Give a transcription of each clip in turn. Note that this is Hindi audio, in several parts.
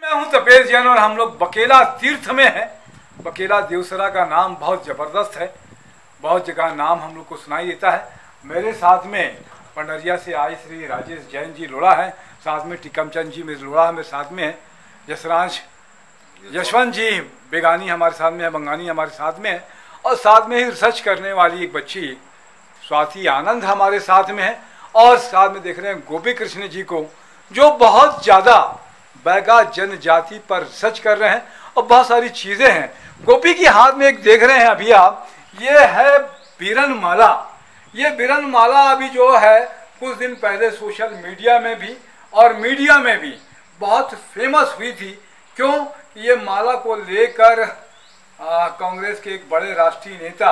मैं हूं तपेश जैन और हम लोग बकेला तीर्थ में हैं। बकेला देवसरा का नाम बहुत ज़बरदस्त है, बहुत जगह नाम हम लोग को सुनाई देता है। मेरे साथ में पंडरिया से आए श्री राजेश जैन जी लोढ़ा हैं, साथ में टिकमचंद जी मेरे लोढ़ा मेरे साथ में है, यशवंत जी बेगानी हमारे साथ में है, बंगानी हमारे साथ में है, और साथ में ही रिसर्च करने वाली एक बच्ची स्वाति आनंद हमारे साथ में है। और साथ में देख रहे हैं गोपी कृष्ण जी को, जो बहुत ज़्यादा बैगा जनजाति पर रिसर्च कर रहे हैं और बहुत सारी चीज़ें हैं। गोपी के हाथ में एक देख रहे हैं अभी आप, ये है बीरन माला। ये बीरन माला अभी जो है कुछ दिन पहले सोशल मीडिया में भी और मीडिया में भी बहुत फेमस हुई थी। क्यों? ये माला को लेकर कांग्रेस के एक बड़े राष्ट्रीय नेता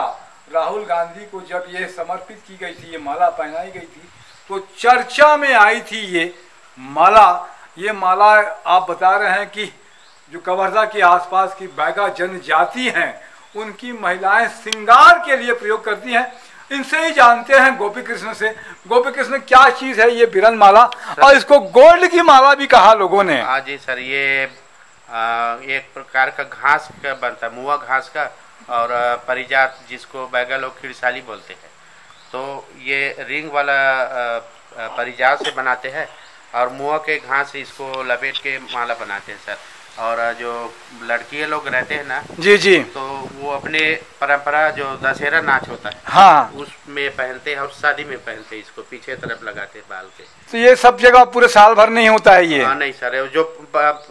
राहुल गांधी को जब ये समर्पित की गई थी, ये माला पहनाई गई थी, तो चर्चा में आई थी ये माला। ये माला आप बता रहे हैं कि जो कवर्धा के आसपास की बैगा जनजाति हैं उनकी महिलाएं श्रृंगार के लिए प्रयोग करती हैं। इनसे ही जानते हैं गोपी कृष्ण से। गोपी कृष्ण क्या चीज़ है ये बीरन माला, और इसको गोल्ड की माला भी कहा लोगों ने। हाँ जी सर, ये एक प्रकार का घास का बनता है, मुआ घास का, और परिजात जिसको बैगा लोग खिड़साली बोलते हैं। तो ये रिंग वाला परिजात से बनाते हैं और मुआ के घास से इसको लपेट के माला बनाते हैं सर। और जो लड़कियाँ लोग रहते हैं ना जी जी, तो वो अपने परंपरा जो दशहरा नाच होता है, हाँ, उसमें पहनते हैं और शादी में पहनते हैं, इसको पीछे तरफ लगाते हैं बाल के। तो ये सब जगह पूरे साल भर नहीं होता है ये? हाँ नहीं सर, जो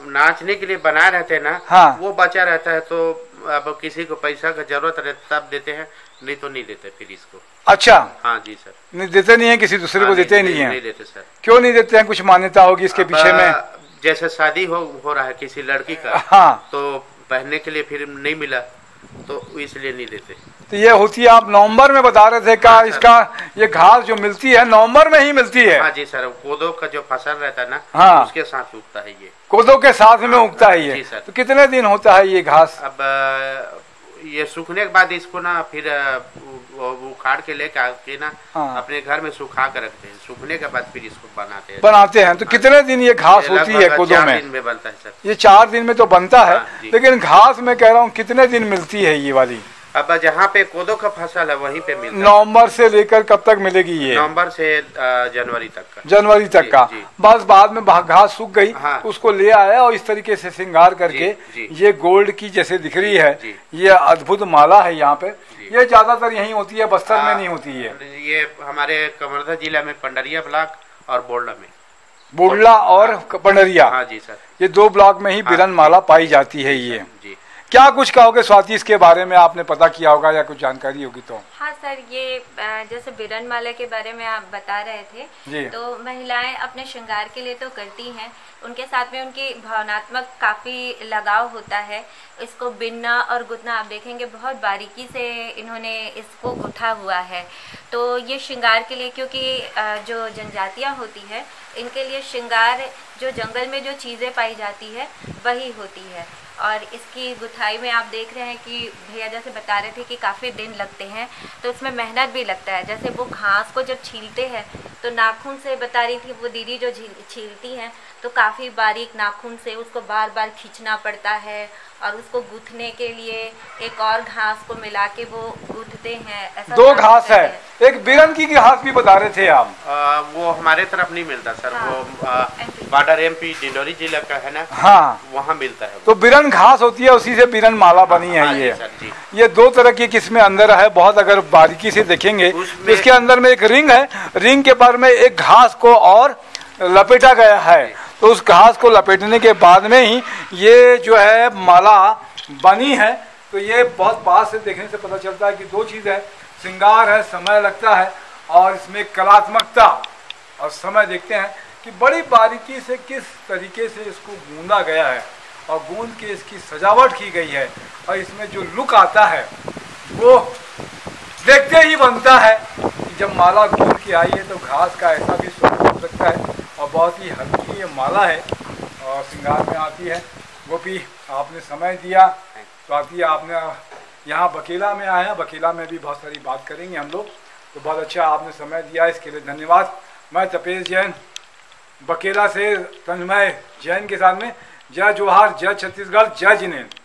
नाचने के लिए बनाए रहते हैं ना, हाँ, वो बचा रहता है। तो अब किसी को पैसा का जरूरत रहता तब देते हैं, नहीं तो नहीं देते फिर इसको। अच्छा, हाँ जी सर, नहीं देते नहीं है, किसी दूसरे को देते नहीं है? नहीं देते सर। क्यों नहीं देते हैं? कुछ मान्यता होगी इसके पीछे में? जैसे शादी हो रहा है किसी लड़की का, हाँ, तो पहनने के लिए फिर नहीं मिला तो इसलिए नहीं देते। तो ये होती है, आप नवंबर में बता रहे थे का? हाँ, इसका ये घास जो मिलती है नवंबर में ही मिलती है? हाँ जी सर, कोदो का जो फसल रहता है ना, हाँ, उसके साथ उगता है ये। कोदो के साथ में उगता है ये? जी सर। तो कितने दिन होता है ये घास? अब ये सूखने के बाद इसको ना फिर उखाड़ के लेके आके ना, हाँ, अपने घर में सुखा कर रखते हैं। सूखने के बाद फिर इसको बनाते हैं। तो कितने दिन ये घास होती है कोदो में? 4 दिन में बनता है सर। ये 4 दिन में तो बनता है, हाँ, लेकिन घास में कह रहा हूँ कितने दिन मिलती है ये वाली? अब जहाँ पे कोदो का फसल है वहीं पे मिलता है। नवंबर से लेकर कब तक मिलेगी ये? नवंबर से जनवरी तक का। जनवरी तक का? बस बाद में घास सूख गई, हाँ, उसको ले आया और इस तरीके से श्रृंगार करके ये गोल्ड की जैसे दिख रही है, ये अद्भुत माला है। यहाँ पे ये ज्यादातर यही होती है, बस्तर में नहीं होती है। ये हमारे कवर्धा जिला में पंडरिया ब्लॉक और बोडला में, बोडला और पंडरिया, हाँ जी सर, ये 2 ब्लॉक में ही बीरन माला पाई जाती है। ये जी, क्या कुछ कहोगे स्वाति इसके बारे में? आपने पता किया होगा या कुछ जानकारी होगी तो? हाँ सर, ये जैसे बीरन माला के बारे में आप बता रहे थे, तो महिलाएं अपने श्रृंगार के लिए तो करती हैं, उनके साथ में उनकी भावनात्मक काफ़ी लगाव होता है। इसको बिनना और गुथना आप देखेंगे बहुत बारीकी से इन्होंने इसको गुथा हुआ है। तो ये श्रृंगार के लिए, क्योंकि जो जनजातियाँ होती है इनके लिए श्रृंगार जो जंगल में जो चीज़ें पाई जाती है वही होती है। और इसकी गुथाई में आप देख रहे हैं कि भैया जैसे बता रहे थे कि काफ़ी दिन लगते हैं, तो उसमें मेहनत भी लगता है। जैसे वो घास को जब छीलते हैं तो नाखून से, बता रही थी वो दीदी जो छीलती हैं, तो काफ़ी बारीक नाखून से उसको बार बार खींचना पड़ता है, और उसको गूंथने के लिए एक और घास को मिला के वो गूंथते हैं। ऐसा 2 घास है, एक बीरन की घास भी बता रहे थे आप? वो हमारे तरफ नहीं मिलता सर। हाँ, वो बॉर्डर MP डिंडोरी जिला का है ना, हाँ, वहाँ मिलता है। तो बीरन घास होती है, उसी से बीरन माला बनी है। ये सर जी, ये 2 तरह की किस्में अंदर है, बहुत अगर बारीकी से देखेंगे तो इसके अंदर में एक रिंग है, रिंग के पर में एक घास को और लपेटा गया है। तो उस घास को लपेटने के बाद में ही ये जो है माला बनी है। तो ये बहुत पास से देखने से पता चलता है कि 2 चीज़ है, श्रृंगार है, समय लगता है, और इसमें कलात्मकता और समय देखते हैं कि बड़ी बारीकी से किस तरीके से इसको गूंदा गया है और गूंद के इसकी सजावट की गई है, और इसमें जो लुक आता है वो देखते ही बनता है कि जब माला गूंद के आई है तो घास का ऐसा भी स्वरूप हो सकता है। और बहुत ही हल्की ये माला है और श्रृंगार में आती है। गोपी, आपने समय दिया, स्वाति आपने यहाँ बकेला में आए हैं, बकेला में भी बहुत सारी बात करेंगे हम लोग, तो बहुत अच्छा आपने समय दिया, इसके लिए धन्यवाद। मैं तपेश जैन बकेला से तन्मय जैन के साथ में जय जोहार, जय छत्तीसगढ़, जय जिनेन्द्र।